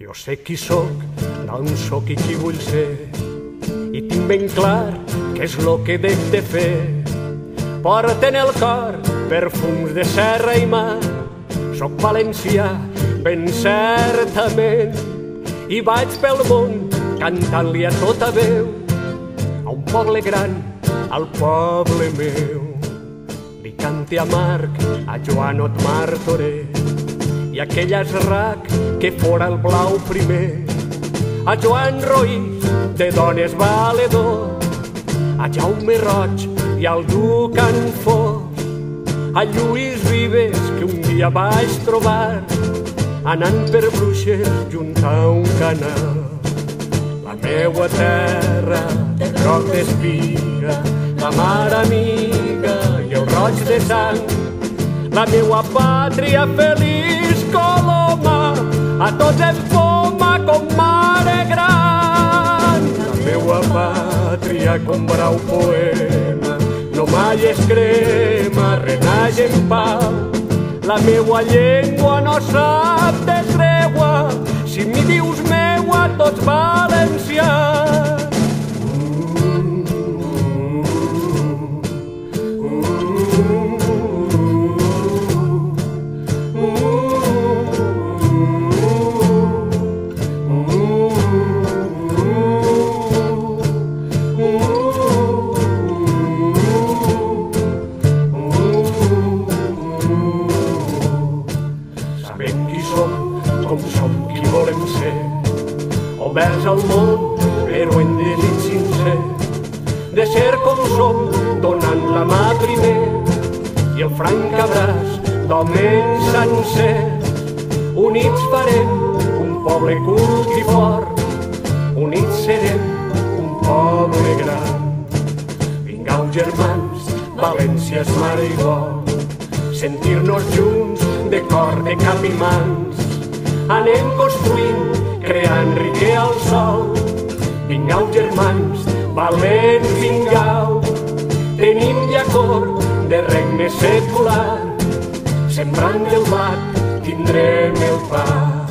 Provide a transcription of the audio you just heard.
Jo sé qui sóc, d'on sóc i qui vull ser, i tinc ben clar què és lo que he de fer. Porta en el cor perfums de serra i mar, soc valencià ben certament, i vaig pel món cantant-li a tota veu, a un poble gran, al poble meu. Li cante a Marc, a Joanot Martorell, i aquell Esrac que fora el blau primer, a Joan Roís, de dones valedor, a Jaume Roig i al Duc Anfós, a Lluís Vives, que un dia vaig trobar anant per Bruixes junt a un canal. La meua terra de groc d'espiga, la mar amiga i el roig de sang, la meua pàtria feliç Coloma, a tots en foma com mare gran. La meua pàtria com brau poema, no mai es crema, renaix en pau. La meua llengua no sap de tregua, si m'hi dius meua tots valencians. Com som qui volem ser, oberts al món, però en desig sincer, de ser com som, donant la mà primer, i el franc abraç d'homes sencers. Units farem un poble cult i fort, units serem un poble gran. Vingueu, germans, València és mare i vol, sentir-nos junts de cor, de cap i mans. Anem construint, creant riquer al sol. Vingueu, germans, valents, vingueu. Tenim ja cor de regne secular, sembrant el blat tindrem el pa.